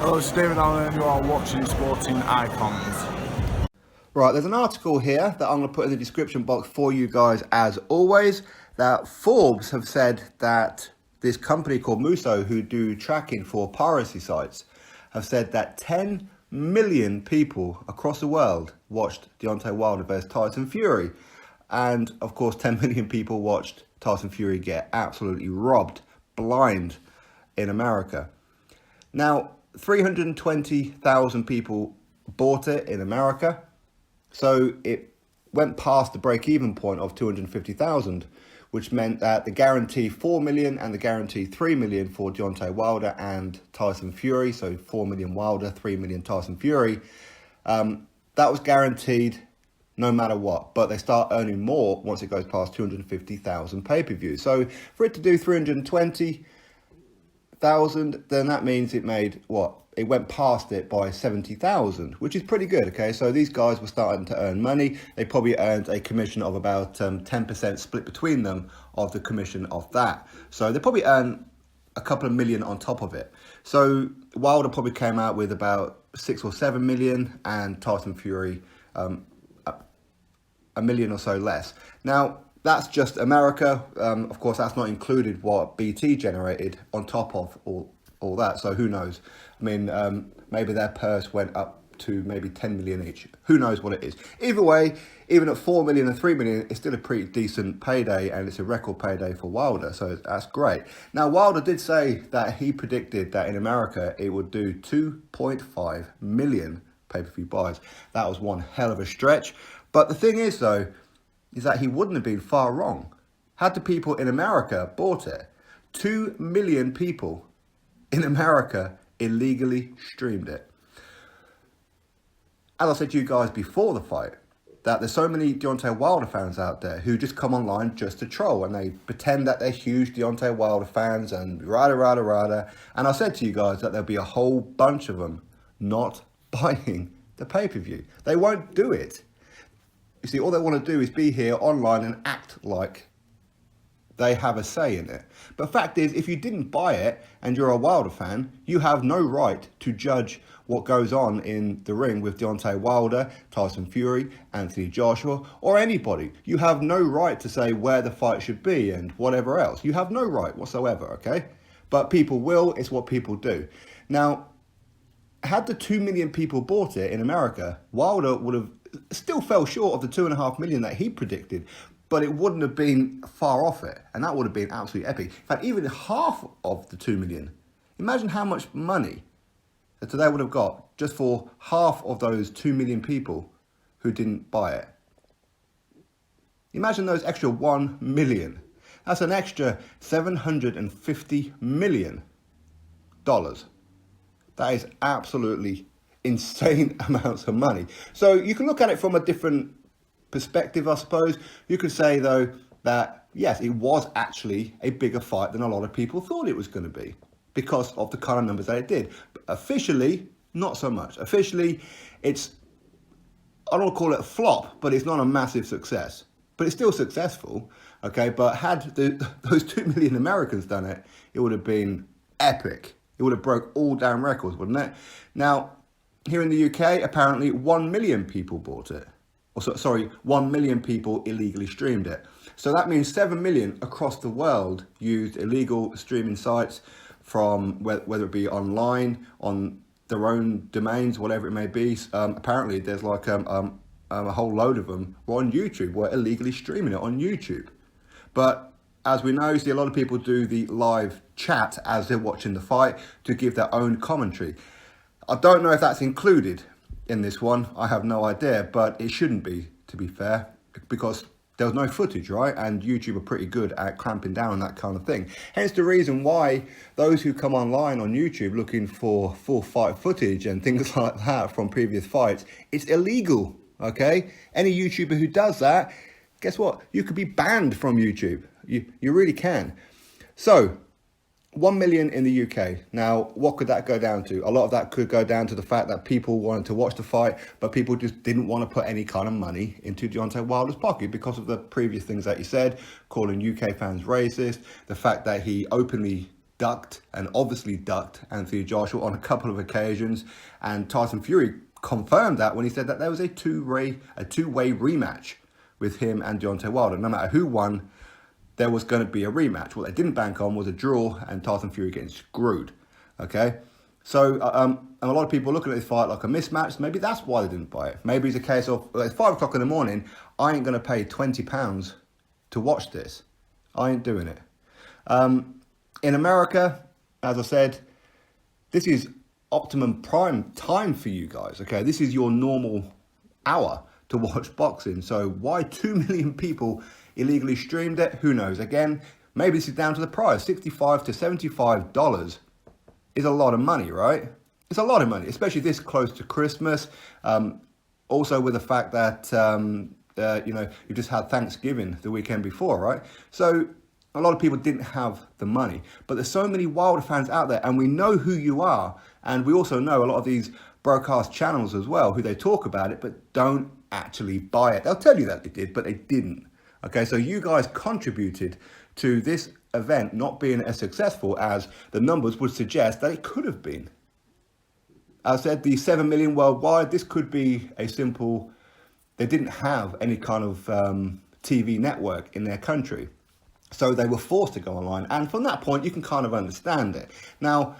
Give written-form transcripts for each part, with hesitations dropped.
Hello, it's David Allen and you are watching Sporting Icons. Right, there's an article here that I'm going to put in the description box for you guys as always, that Forbes have said that this company called Muso, who do tracking for piracy sites, have said that 10 million people across the world watched Deontay Wilder versus Tyson Fury. And of course, 10 million people watched Tyson Fury get absolutely robbed, blind in America. Now, 320,000 people bought it in America. So it went past the break-even point of 250,000, which meant that the guarantee 4 million and the guarantee 3 million for Deontay Wilder and Tyson Fury, so 4 million Wilder, 3 million Tyson Fury, that was guaranteed no matter what. But they start earning more once it goes past 250,000 pay-per-views. So for it to do 320,000, then that means it made what? It went past it by 70,000, which is pretty good, okay? So these guys were starting to earn money. They probably earned a commission of about 10% split between them of the commission of that. So they probably earn a couple of million on top of it. So Wilder probably came out with about 6 or 7 million and Tyson Fury a million or so less. Now, that's just America. Of course, that's not included what BT generated on top of all that. So who knows? I mean, maybe their purse went up to maybe 10 million each. Who knows what it is? Either way, even at 4 million and 3 million, it's still a pretty decent payday, and it's a record payday for Wilder. So that's great. Now, Wilder did say that he predicted that in America, it would do 2.5 million pay-per-view buys. That was one hell of a stretch. But the thing is, though, is that he wouldn't have been far wrong. Had the people in America bought it, 2 million people in America illegally streamed it. As I said to you guys before the fight, that there's so many Deontay Wilder fans out there who just come online just to troll, and they pretend that they're huge Deontay Wilder fans and rada. And I said to you guys that there'll be a whole bunch of them not buying the pay-per-view. They won't do it. You see, all they want to do is be here online and act like they have a say in it. But fact is, if you didn't buy it and you're a Wilder fan, you have no right to judge what goes on in the ring with Deontay Wilder, Tyson Fury, Anthony Joshua, or anybody. You have no right to say where the fight should be and whatever else. You have no right whatsoever, okay? But people will. It's what people do. Now, had the 2 million people bought it in America, Wilder would have still fell short of the 2.5 million that he predicted, but it wouldn't have been far off it, and that would have been absolutely epic. In fact, even half of the 2 million, imagine how much money that they would have got just for half of those 2 million people who didn't buy it. Imagine those extra 1 million. That's an extra $750 million. That is absolutely insane amounts of money. So you can look at it from a different perspective, I suppose. You could say, though, that yes, it was actually a bigger fight than a lot of people thought it was going to be because of the kind of numbers that it did. But officially, not so much. Officially, it's, I don't want to call it a flop, but it's not a massive success. But it's still successful, okay? But had those 2 million Americans done it, it would have been epic. It would have broke all damn records, wouldn't it? Now, here in the UK, apparently 1 million people bought it. 1 million people illegally streamed it. So that means 7 million across the world used illegal streaming sites from whether it be online, on their own domains, whatever it may be. Apparently there's like a whole load of them were on YouTube, were illegally streaming it on YouTube. But as we know, see, a lot of people do the live chat as they're watching the fight to give their own commentary. I don't know if that's included in this one. I have no idea, but it shouldn't be, to be fair, because there was no footage, right? And YouTube are pretty good at clamping down on that kind of thing. Hence the reason why those who come online on YouTube looking for full fight footage and things like that from previous fights, it's illegal, okay? Any YouTuber who does that, guess what? You could be banned from YouTube. You really can. So, 1 million in the UK. Now, what could that go down to? A lot of that could go down to the fact that people wanted to watch the fight, but people just didn't want to put any kind of money into Deontay Wilder's pocket because of the previous things that he said, calling UK fans racist, the fact that he openly ducked and obviously ducked Anthony Joshua on a couple of occasions, and Tyson Fury confirmed that when he said that there was a two-way rematch with him and Deontay Wilder. No matter who won, there was going to be a rematch. What they didn't bank on was a draw and Tyson Fury getting screwed. Okay, so and a lot of people looking at this fight like a mismatch. Maybe that's why they didn't buy it. Maybe it's a case of, it's 5 o'clock in the morning, I ain't going to pay £20 to watch this. I ain't doing it. In America, as I said, this is optimum prime time for you guys. Okay, this is your normal hour to watch boxing. So why 2 million people illegally streamed it? Who knows? Again, maybe this is down to the price. $65 to $75 is a lot of money, right? It's a lot of money, especially this close to Christmas. Also with the fact that, you just had Thanksgiving the weekend before, right? So a lot of people didn't have the money. But there's so many Wilder fans out there, and we know who you are. And we also know a lot of these broadcast channels as well, who they talk about it, but don't actually buy it. They'll tell you that they did, but they didn't. Okay, so you guys contributed to this event not being as successful as the numbers would suggest that it could have been. As I said, the 7 million worldwide, this could be a simple, they didn't have any kind of TV network in their country. So they were forced to go online. And from that point, you can kind of understand it. Now,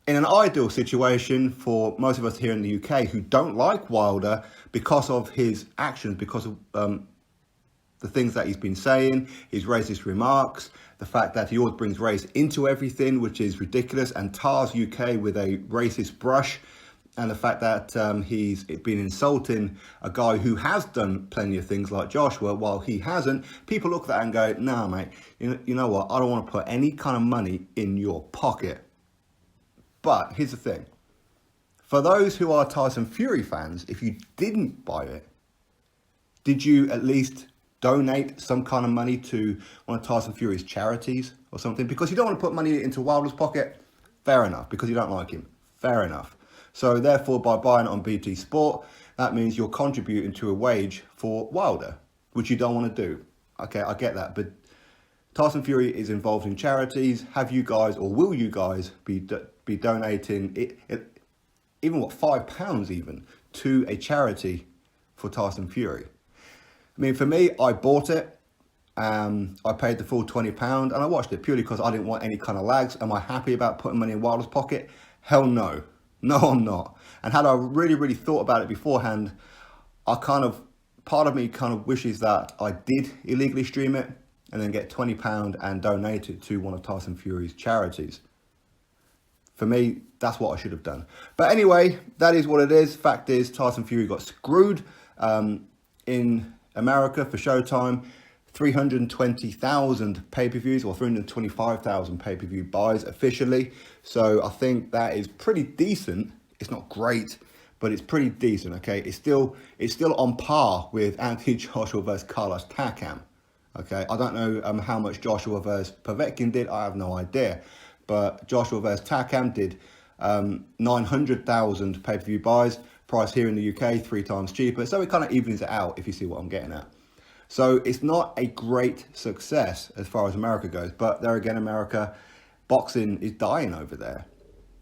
in an ideal situation for most of us here in the UK who don't like Wilder because of his actions, because of the things that he's been saying, his racist remarks, the fact that he always brings race into everything, which is ridiculous, and tars UK with a racist brush, and the fact that he's been insulting a guy who has done plenty of things like Joshua while he hasn't. People look at that and go, nah, mate, you know what? I don't want to put any kind of money in your pocket. But here's the thing. For those who are Tyson Fury fans, if you didn't buy it, did you at least donate some kind of money to one of Tyson Fury's charities or something? Because you don't want to put money into Wilder's pocket. Fair enough, because you don't like him. Fair enough. So therefore, by buying it on BT Sport, that means you're contributing to a wage for Wilder, which you don't want to do. Okay, I get that. But Tyson Fury is involved in charities. Have you guys, or will you guys, be donating even £5 even to a charity for Tyson Fury? I mean, for me, I bought it. I paid the full £20 and I watched it purely because I didn't want any kind of lags. Am I happy about putting money in Wilder's pocket? Hell no. No, I'm not. And had I really, really thought about it beforehand, part of me kind of wishes that I did illegally stream it and then get £20 and donate it to one of Tyson Fury's charities. For me, that's what I should have done. But anyway, that is what it is. Fact is, Tyson Fury got screwed in America for Showtime. 320,000 pay-per-views or 325,000 pay-per-view buys officially. So I think that is pretty decent. It's not great, but it's pretty decent. Okay, it's still on par with Anthony Joshua versus Carlos Takam. Okay, I don't know how much Joshua versus Povetkin did. I have no idea, but Joshua versus Takam did 900,000 pay-per-view buys. Price here in the UK 3 times cheaper. So it kind of evens it out, if you see what I'm getting at. So it's not a great success as far as America goes. But there again, America, boxing is dying over there.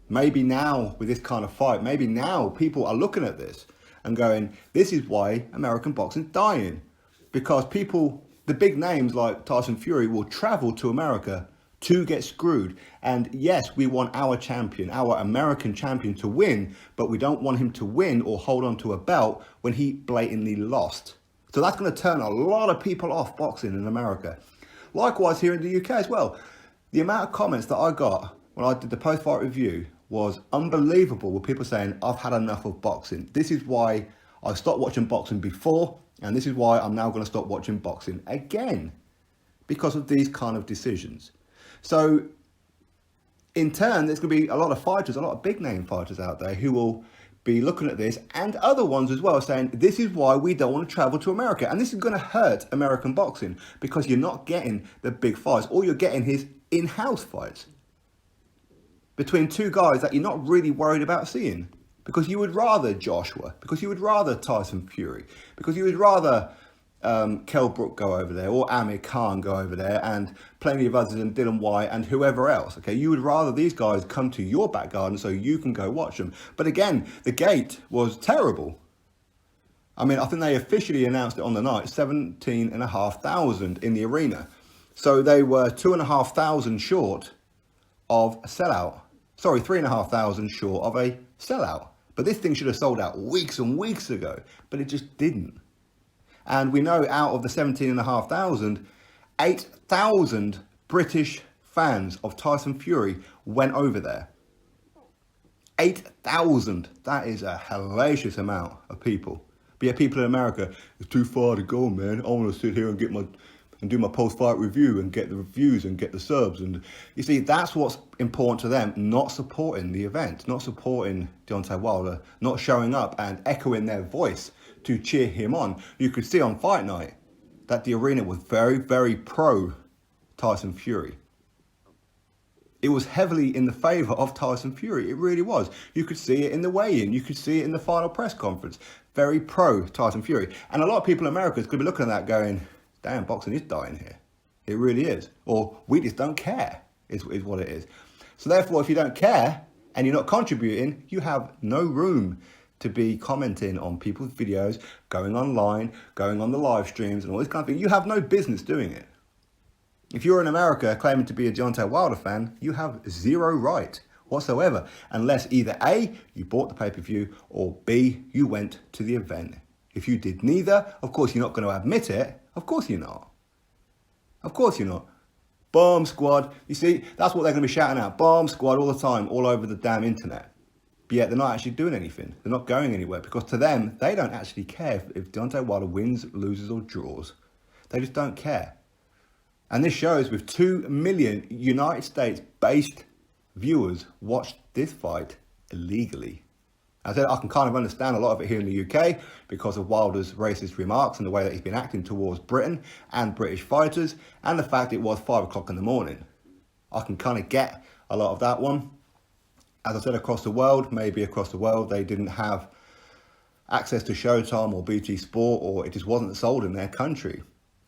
Maybe now with this kind of fight, maybe now people are looking at this and going, this is why American boxing's dying. Because people, the big names like Tyson Fury will travel to America to get screwed. And yes, we want our champion, our American champion to win, but we don't want him to win or hold on to a belt when he blatantly lost. So that's going to turn a lot of people off boxing in America. Likewise here in the UK as well. The amount of comments that I got when I did the post-fight review was unbelievable, with people saying, I've had enough of boxing. This is why I stopped watching boxing before, and this is why I'm now going to stop watching boxing again, because of these kind of decisions. So in turn, there's going to be a lot of fighters, a lot of big name fighters out there who will be looking at this, and other ones as well, saying this is why we don't want to travel to America. And this is going to hurt American boxing, because you're not getting the big fights. All you're getting is in-house fights between two guys that you're not really worried about seeing, because you would rather Joshua, because you would rather Tyson Fury, because you would rather Kell Brook go over there, or Amir Khan go over there, and plenty of others, and Dylan White and whoever else. Okay, you would rather these guys come to your back garden so you can go watch them. But again, the gate was terrible. I mean, I think they officially announced it on the night, 17,500 in the arena. So they were 2,500 short of a sellout. Sorry, 3,500 short of a sellout. But this thing should have sold out weeks and weeks ago, but it just didn't. And we know out of the 17,500, 8,000 British fans of Tyson Fury went over there. 8,000. That is a hellacious amount of people. But yeah, people in America, it's too far to go, man. I want to sit here and do my post-fight review and get the reviews and get the subs. And you see, that's what's important to them, not supporting the event, not supporting Deontay Wilder, not showing up and echoing their voice to cheer him on. You could see on fight night that the arena was very, very pro Tyson Fury. It was heavily in the favour of Tyson Fury. It really was. You could see it in the weigh-in. You could see it in the final press conference. Very pro Tyson Fury. And a lot of people in America could be looking at that going, damn, boxing is dying here. It really is. Or we just don't care, is what it is. So therefore, if you don't care and you're not contributing, you have no room to be commenting on people's videos, going online, going on the live streams and all this kind of thing. You have no business doing it. If you're in America claiming to be a Deontay Wilder fan, you have zero right whatsoever, unless either A, you bought the pay-per-view, or B, you went to the event. If you did neither, of course you're not going to admit it. Of course you're not. Of course you're not. Bomb squad. You see, that's what they're going to be shouting out. Bomb squad all the time, all over the damn internet. But yet they're not actually doing anything. They're not going anywhere, because to them, they don't actually care if Deontay Wilder wins, loses or draws. They just don't care. And this shows with 2 million United States-based viewers watched this fight illegally. As I said, I can kind of understand a lot of it here in the UK because of Wilder's racist remarks and the way that he's been acting towards Britain and British fighters, and the fact it was 5 o'clock in the morning. I can kind of get a lot of that one. As I said, across the world, maybe across the world, they didn't have access to Showtime or BT Sport, or it just wasn't sold in their country.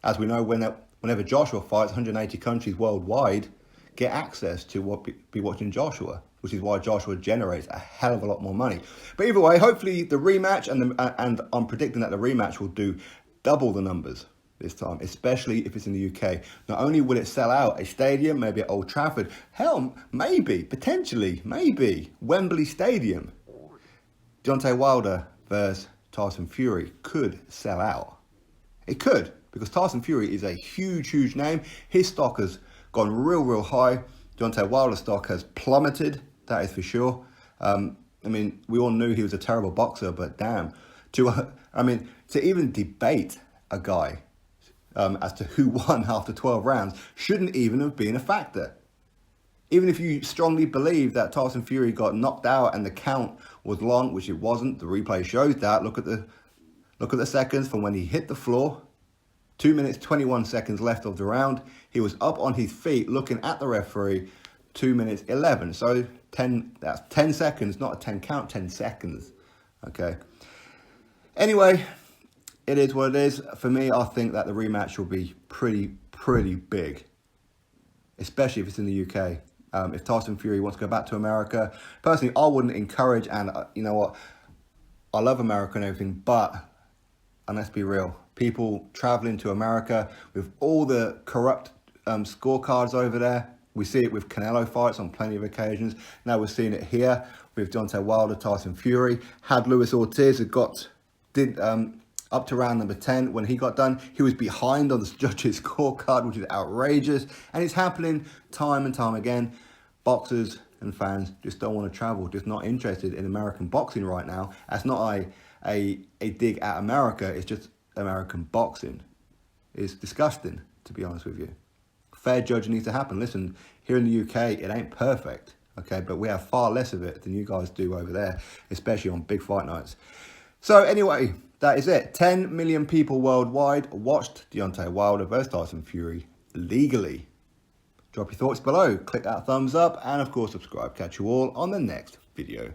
As we know, whenever Joshua fights, 180 countries worldwide get access to be watching Joshua, which is why Joshua generates a hell of a lot more money. But either way, hopefully the rematch, and I'm predicting that the rematch will do double the numbers this time, especially if it's in the UK. Not only will it sell out a stadium, maybe at Old Trafford, hell, maybe, potentially, maybe Wembley Stadium. Deontay Wilder versus Tyson Fury could sell out. It could, because Tyson Fury is a huge, huge name. His stock has gone real high. Deontay Wilder's stock has plummeted, that is for sure. I mean, we all knew he was a terrible boxer, but damn, to even debate a guy as to who won after 12 rounds shouldn't even have been a factor. Even if you strongly believe that Tyson Fury got knocked out and the count was long, which it wasn't, the replay shows that. Look at the seconds from when he hit the floor. 2 minutes, 21 seconds left of the round. He was up on his feet looking at the referee, 2 minutes, 11. So that's 10 seconds, not a 10 count, 10 seconds. Okay. Anyway, it is what it is. For me, I think that the rematch will be pretty big, especially if it's in the UK. If Tyson Fury wants to go back to America, personally, I wouldn't encourage, and you know what, I love America and everything, but, and let's be real, people traveling to America with all the corrupt scorecards over there. We see it with Canelo fights on plenty of occasions. Now we're seeing it here with Deontay Wilder, Tyson Fury. Had Luis Ortiz did up to round number 10. When he got done, he was behind on the judges' scorecard, which is outrageous. And it's happening time and time again. Boxers and fans just don't want to travel, just not interested in American boxing right now. That's not a dig at America, it's just American boxing. It's disgusting, to be honest with you. Fair judging needs to happen. Listen, here in the UK, it ain't perfect, okay? But we have far less of it than you guys do over there, especially on big fight nights. So anyway, that is it. 10 million people worldwide watched Deontay Wilder versus Tyson Fury legally. Drop your thoughts below, click that thumbs up, and of course subscribe. Catch you all on the next video.